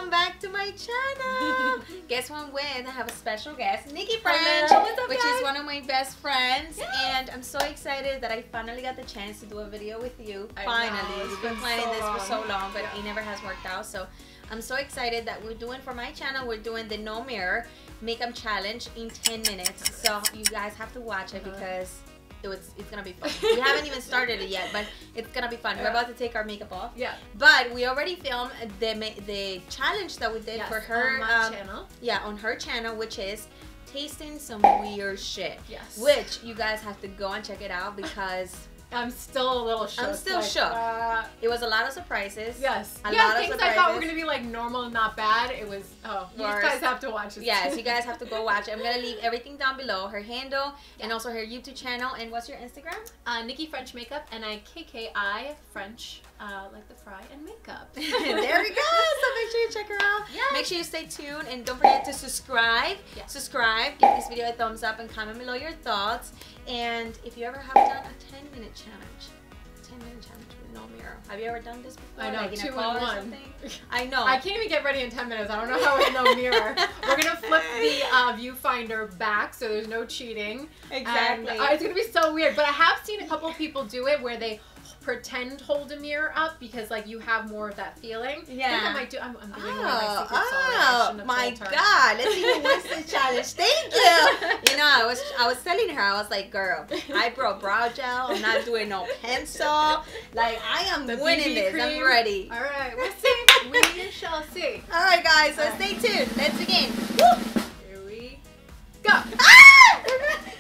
welcome back to my channel. Guess what I'm with? I have a special guest, Nikki French, which is one of my best friends. And I'm so excited that I finally got the chance to do a video with you. Finally. We've been planning this for so long, but it never has worked out. So I'm so excited that we're doing for my channel, we're doing the no mirror makeup challenge in 10 minutes. So you guys have to watch it because it's gonna be fun. We haven't even started it yet, but it's gonna be fun. We're about to take our makeup off. Yeah. But we already filmed the challenge that we did for her on my channel. Yeah, on her channel, which is tasting some weird shit. Yes. Which you guys have to go and check it out because I'm still a little shook. I'm still shook. It was a lot of surprises. Yes. A lot of things surprises. I thought were gonna be like normal and not bad. It was you guys have to watch it. Yes, you guys have to go watch it. I'm gonna leave everything down below, her handle and also her YouTube channel. And what's your Instagram? Nikki French Makeup, NIKKI French, like the fry and makeup. There we go. So make sure you check her out. Yes. Make sure you stay tuned and don't forget to subscribe. Yes. Subscribe, give this video a thumbs up and comment below your thoughts. And if you ever have done a 10-minute challenge, 10-minute challenge with no mirror. Have you ever done this before? I know, like in 2 a car in or 1. Something? I know. I can't even get ready in 10 minutes. I don't know how with no mirror. We're gonna flip the viewfinder back, so there's no cheating. Exactly. And, it's gonna be so weird. But I have seen a couple people do it where they pretend hold a mirror up because like you have more of that feeling. Yeah. I think I might do. I'm doing my secret sauce. Oh my God! Let's see who wins this challenge. Thank you. You know, I was telling her, I was like, girl, I brought brow gel. I'm not doing no pencil. Like I am winning this. Cream. I'm ready. All right, we'll see. We shall see. All right, guys. So stay tuned. Let's begin. Woo! Here we go. Ah!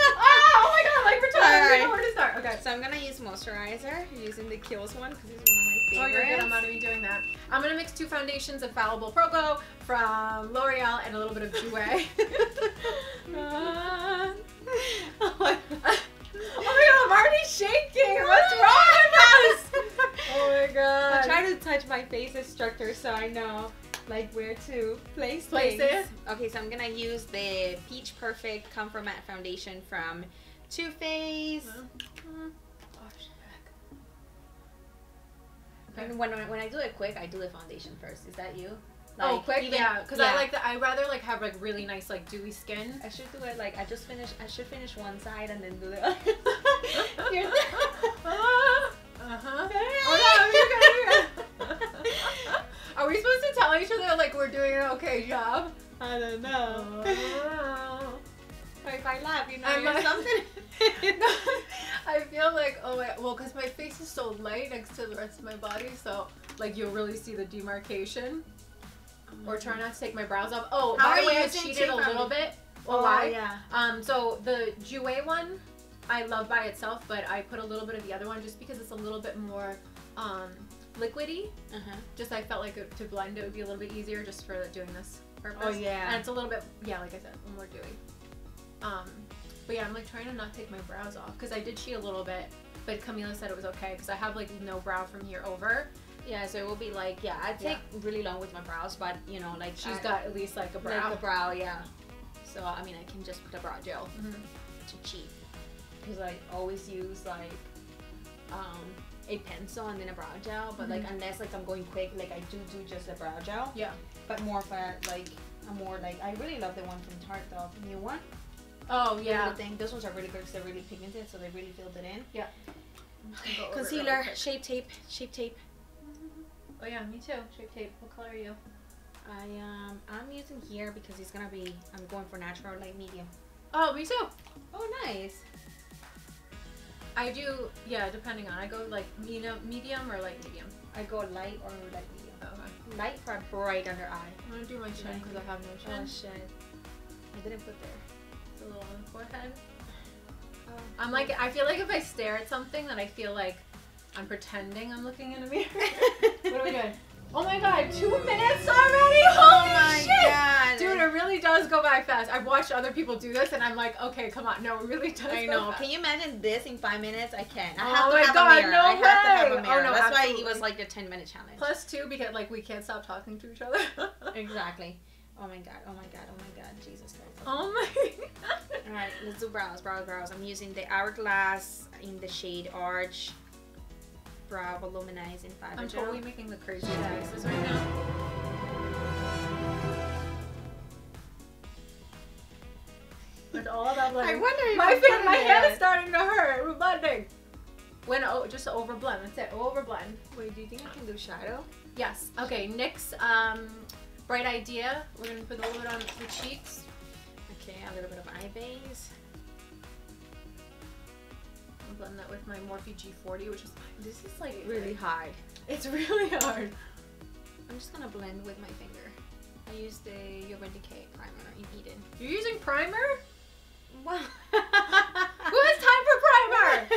Oh my God! Like we're trying. I don't know where to start. Okay. So I'm gonna use moisturizer. Using the Kiehl's one because it's one of my favorites. Oh, you're good. I'm not even doing that. I'm gonna mix 2 foundations of Fallible Pro Glow from L'Oreal and a little bit of Jouer. Oh my God, I'm already shaking. What's wrong with us? Oh my God. I try to touch my face instructor so I know like where to place it. Okay, so I'm gonna use the Peach Perfect Comfort Matte Foundation from Too Faced. And when I do it quick, I do the foundation first. Is that you? Like, quick, yeah. Because I like that. I rather like have like really nice like dewy skin. I should do it like I should finish one side and then do the other. Are we supposed to tell each other like we're doing an okay job? I don't know. Or if I laugh, you know, I'm like, something. I feel like, well, because my face is so light next to the rest of my body, so like you'll really see the demarcation. Or try not to take my brows off. Oh, by the way, I cheated a little bit. Well, why? Yeah. So the Jouer one, I love by itself, but I put a little bit of the other one just because it's a little bit more liquidy. Just I felt like to blend it would be a little bit easier just for doing this purpose. Oh yeah. And it's a little bit, yeah, like I said, a little more dewy. But yeah, I'm like trying to not take my brows off because I did cheat a little bit, but Camila said it was okay because I have like no brow from here over. Yeah, so it will be like, I take really long with my brows, but you know, like she's got at least like a brow. Like a brow, yeah. So I mean, I can just put a brow gel to cheat because I always use like a pencil and then a brow gel, but like unless like I'm going quick, like I do just a brow gel. Yeah. But more for like I really love the one from Tarte though, the new one. Oh yeah. Those ones are really good because they're really pigmented, so they really filled it in. Yeah. Okay. Concealer, Shape Tape. Oh yeah, me too. Shape Tape. What color are you? I'm using here because I'm going for natural light medium. Oh, me too. Oh, nice. I do, yeah, depending on. I go like medium or light medium. I go light or light medium. Okay. Light for a bright under eye. I'm gonna do my chin because I have no chin. Oh shit. I didn't put there. It's a little on the forehead. I'm like, I feel like if I stare at something, then I feel like I'm pretending I'm looking in a mirror. What are we doing? Oh my God, 2 minutes already? Holy shit! God. Dude, it really does go by fast. I've watched other people do this and I'm like, okay, come on. No, it really does. I know. Can you imagine this in 5 minutes? I can't. I have oh to my have God, a mirror. no I have to have a way. mirror. Oh, no, that's absolutely. why it was like the 10-minute challenge. +2 because like we can't stop talking to each other. Exactly. Oh my God. Oh my God. Oh my God. Jesus Christ. Oh my God. All right, let's do brows. Brows. I'm using the Hourglass in the shade Arch Brow Voluminize in Fiber I'm Gel. totally making the craziest faces right now. blend all that blending. I wonder if my hand is starting to hurt. We're blending. When just over blend. That's it. Over blend. Wait, do you think I can do shadow? Yes. Okay. Nick's bright idea. We're gonna put a little bit on the cheeks. Okay, a little bit of eye base. I'll blend that with my Morphe G40, which is this is like really hard. It's really hard. I'm just gonna blend with my finger. I used the Urban Decay primer in Eden. You're using primer? Wow. Who has time for primer?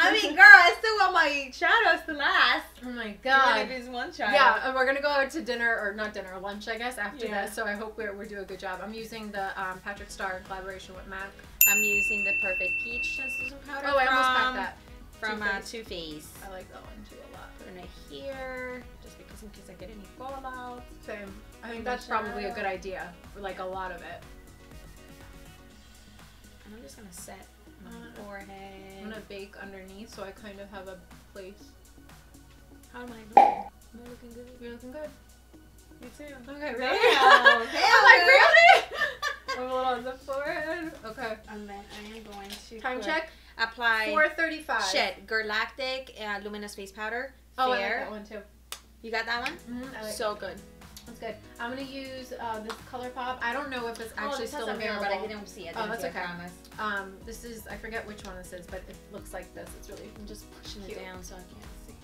I mean, girl, I still want my shadows to last. Oh my god. Even if it's one shadow. Yeah, and we're gonna go out to dinner, or not dinner, lunch, I guess, after this. So I hope we're doing a good job. I'm using the Patrick Star in collaboration with MAC. I'm using the Perfect Peach translucent powder. Oh, I almost packed that. From Too Faced. I like that one too a lot. Put it here, just because in case I get any fallout. Same. I think that's probably a good idea for like a lot of it. And I'm just gonna set my forehead. I'm gonna bake underneath so I kind of have a place. How am I looking? Am I looking good? You're looking good. Me too. Okay, really? Damn. I'm like, really? A little on the forehead. Okay. And then I am going to time check. Apply 4:35. Shit, Galactic Luminous Face Powder. Oh, Fair. I like that one too. You got that one? I like so good. That's good. I'm gonna use this Color Pop. I don't know if it's actually still a mirror, available. but I didn't see it. Oh, that's okay. I promise. This is, I forget which one this is, but it looks like this. It's really I'm just pushing cute. it down so I can't see.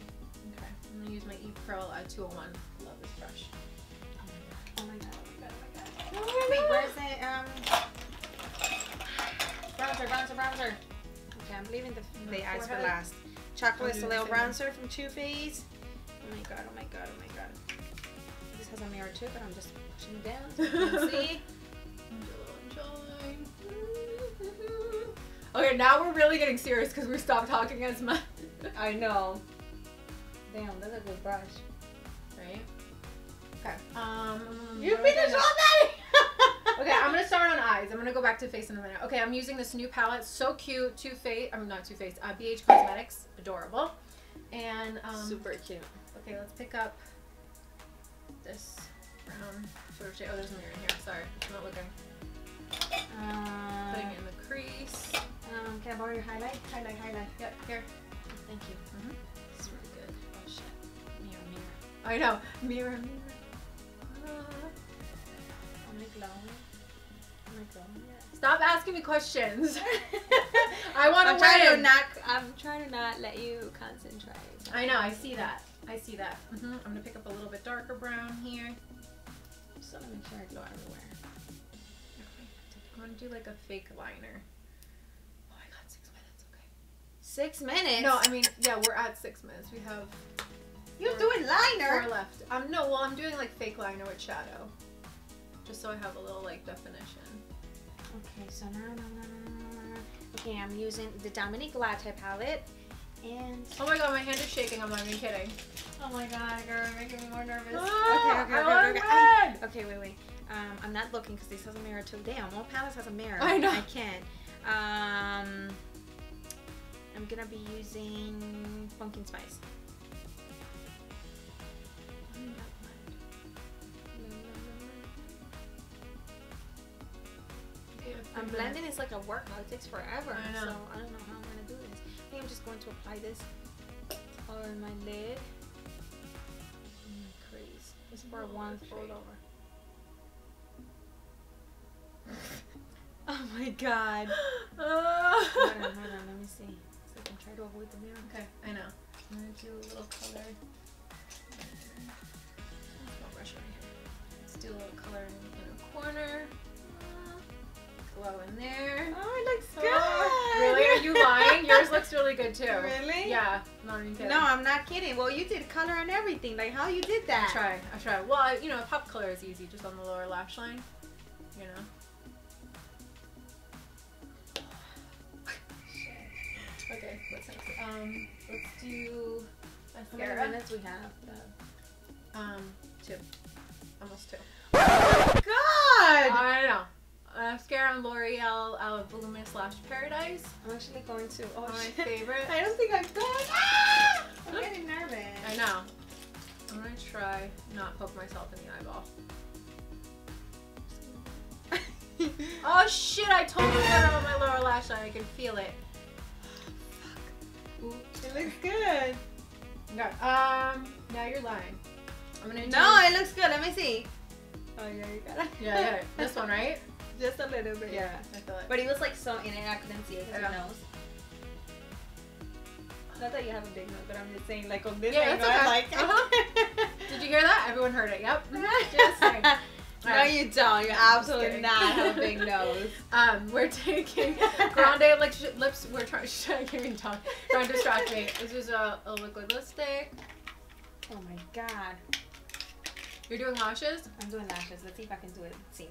Okay. I'm gonna use my E Pearl 201. Love this brush. Oh my god. Oh my god. Oh my god. Wait, where's the bronzer? Okay, I'm leaving the eyes for last. Chocolate Soleil bronzer from Too Faced. Oh my god. This has a mirror too, but I'm just pushing it down so you can see. Okay, now we're really getting serious because we stopped talking as much. I know. Damn, that's a good brush. Right? Okay. You finished all that? Okay, I'm gonna start on eyes. I'm gonna go back to face in a minute. Okay, I'm using this new palette. So cute. Too Faced. I'm not Too Faced. BH Cosmetics. Adorable. And super cute. Okay, let's pick up this brown sort of shade. Oh, there's a mirror in here. Sorry, I'm not looking. Putting it in the crease. Can I borrow your highlight? Highlight. Yep, here. Thank you. It's really good. Oh shit. Mirror. I know. Mirror. Am I glowing yet? Stop asking me questions. I want to win. I'm trying to not let you concentrate. I know. I see that. I'm gonna pick up a little bit darker brown here. Just want to make sure I glow everywhere. I'm gonna do like a fake liner. Oh, I got 6 minutes. Okay. 6 minutes? No, I mean, yeah, we're at 6 minutes. We have. You're doing liner. 4 left. No, well, I'm doing like fake liner with shadow, just so I have a little like definition. Okay, so now. Okay, I'm using the Dominique Latte palette, and. Oh my god, my hand is shaking. I'm not even kidding. Oh my god, girl, you're making me more nervous. Okay, wait. I'm not looking because this has a mirror too. Damn, all palettes has a mirror. I know. I can't. I'm gonna be using Pumpkin Spice. I'm blending. It's like a workout. It takes forever. I know. So I don't know how I'm gonna do this. I think I'm just going to apply this on my lid. Crease. It's for one fold over. Oh my god. Hold on, let me see. So I can try to avoid the mirror. Okay, I know. I'm gonna do a little color. Brush right here. Let's do a little color in a corner. Glow in there. Oh, it looks good. Really? Are you lying? Yours looks really good too. Really? Yeah. Not even kidding. No, I'm not kidding. Well, you did color and everything. Like, how you did that? I try. Well, you know, pop color is easy, just on the lower lash line. You know. Okay, what's next? Let's do mascara. How many minutes we have? 2. Almost 2. Oh my god! I know. Mascara on L'Oreal Voluminous Lash Paradise. I'm actually going to. Oh, my favorite. I don't think I'm going. Ah! I'm getting nervous. I know. I'm gonna try not poke myself in the eyeball. Oh shit, I totally got it on my lower lash line. I can feel it. Ooh, it looks good. Okay, now you're lying. I'm gonna No, it looks good. Let me see. Oh yeah, you got it. Yeah, I got it. This one, right? Just a little bit. Yeah, I feel it. But it was like so in it, I couldn't see it because Yeah. your nose. Not that you have a big nose, but I'm just saying, like on this Yeah, angle, that's okay. like. Did you hear that? Everyone heard it. Yep. Just saying. No, Alright. you don't. You absolutely kidding. not have a big nose. We're taking Grande lips. We're trying. I can't even talk. Trying to distract me. This is a liquid lipstick. Oh my god. You're doing lashes? I'm doing lashes. Let's see if I can do it. Let's see.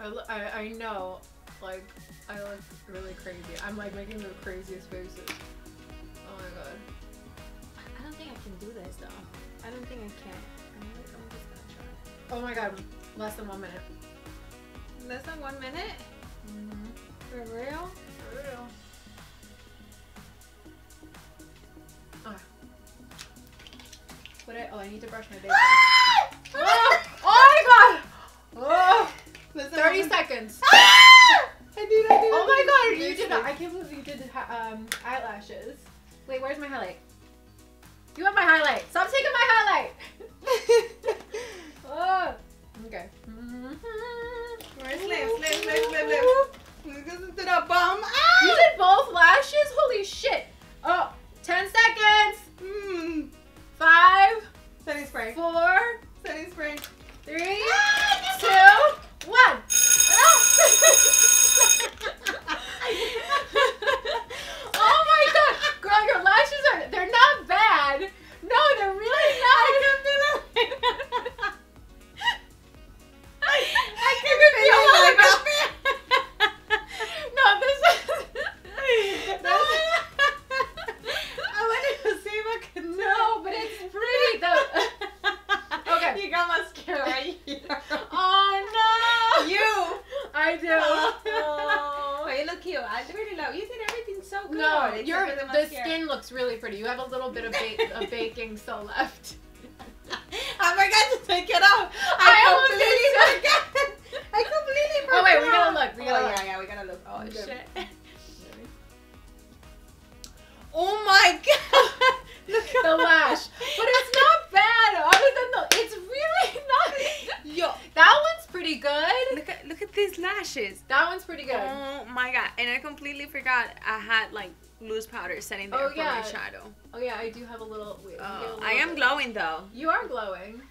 I know, like, I look really crazy. I'm like making the craziest faces. Oh my god. I don't think I can do this though. I don't think I can. I'm just gonna try. Oh my god. Less than 1 minute. Less than 1 minute? For real? For real. Okay. Put it. Oh, I need to brush my face. Oh my god! Oh! 30 seconds. I did. Oh my god, you did that. I can't believe you did eyelashes. Wait, where's my highlight? You want my highlight. Stop taking my highlight. Oh. Okay. Where's lips? Because to the bum. You did both lashes? Holy shit. Oh, 10 seconds. 5, Setting spray. 4, Setting spray. 3, 2, 1. Oh my god, girl, your lashes they're not bad. No, they're really not. I can feel it. No, this is. I wanted to see if I could. No, but it's pretty though. Okay. You got mascara right here. Oh no. You. I do. Oh, you look cute. I really love. You did everything so good. No, except for the mascara. skin looks really pretty. You have a little bit of baking still left. I forgot to take it off. I completely forgot. I completely forgot. Oh wait, we gotta look. We gotta look. Yeah, we gotta look. Oh Okay. shit. Oh my god. Look at The lash, but it's not bad. Other than it's really not. Yo, That one's pretty good. look at these lashes. That one's pretty good. Oh my god! And I completely forgot I had like loose powder setting there Oh, for yeah. my shadow. Oh yeah, I do have a little. Wait, I am glowing though. You are glowing.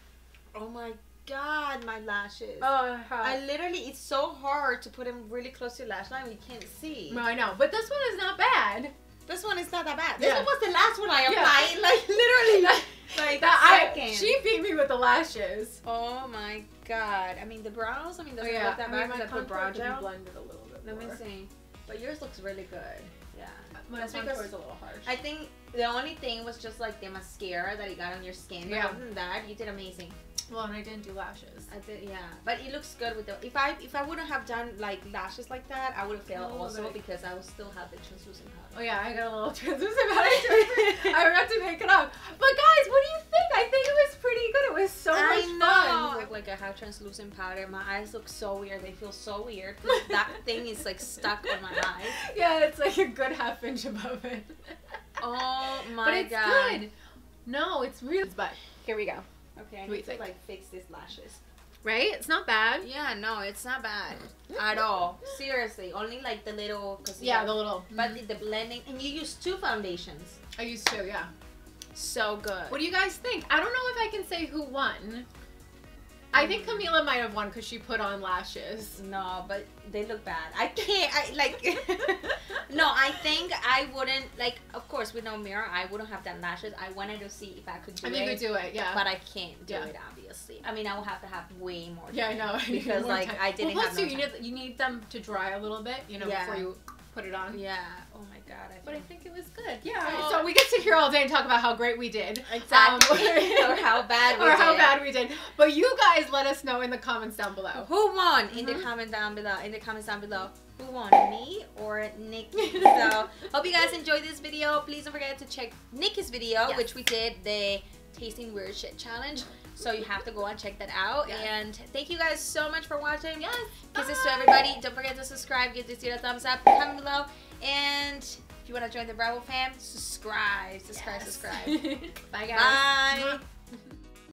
Oh my god, my lashes. Oh, I literally, it's so hard to put them really close to your lash line. You can't see. no, I know, but this one is not bad. This one is not that bad. This Yeah. one was the last one I Yeah. applied. Like literally, like That second. she beat me with the lashes. Oh my god. I mean the brows. I mean doesn't look that bad because I put brow gel. blended a little bit Let me more. see. But yours looks really good. Yeah. My That's contour because is a little harsh. I think the only thing was just like the mascara that you got on your skin. Yeah. But other than that, you did amazing. Well, and I didn't do lashes. I did, yeah. But it looks good with the. If I wouldn't have done like lashes like that, I would have failed Oh, also right. because I would still have the translucent powder. Oh yeah, I got a little translucent powder. I forgot to make it up. But guys, what do you think? I think it was pretty good. It was so much fun. Look like I have translucent powder. My eyes look so weird. They feel so weird. That thing is like stuck on my eyes. Yeah, it's like a good half inch above it. Oh my But it's god. good. No, it's really. But here we go. Okay, I What do you need to think? like fix these lashes. Right? It's not bad. Yeah, no, it's not bad at all. Seriously, only like the little. Cause Yeah, the little. But the blending, and you use 2 foundations. I used to, yeah. So good. What do you guys think? I don't know if I can say who won. I think Camila might have won because she put on lashes. No, but they look bad. I can't. I like. No, I think I wouldn't. Like, of course, with no mirror, I wouldn't have done lashes. I wanted to see if I could do it. I think you could do it, yeah. But I can't do Yeah. it, obviously. I mean, I will have to have way more. Yeah, I time know. Because More like time. I didn't well, have plus no too, time. you need them to dry a little bit, you know, Yeah. before you put it on. Yeah. Oh my god. But I think it was good. Yeah. Oh. So we get to hear all day and talk about how great we did. Exactly. Or how bad we or did. how bad we did. But you guys let us know in the comments down below. Who won in the comment down below? In the comments down below. Who won, me or Nikki? So hope you guys enjoyed this video. Please don't forget to check Nikki's video, Yes. which we did the tasting weird shit challenge. So you have to go and check that out. Yes. And thank you guys so much for watching. Yes. Kisses to everybody. Don't forget to subscribe. Give this video a thumbs up. Comment below. And if you want to join the Bravo fam, subscribe. Yes. Subscribe. Bye, guys. Bye.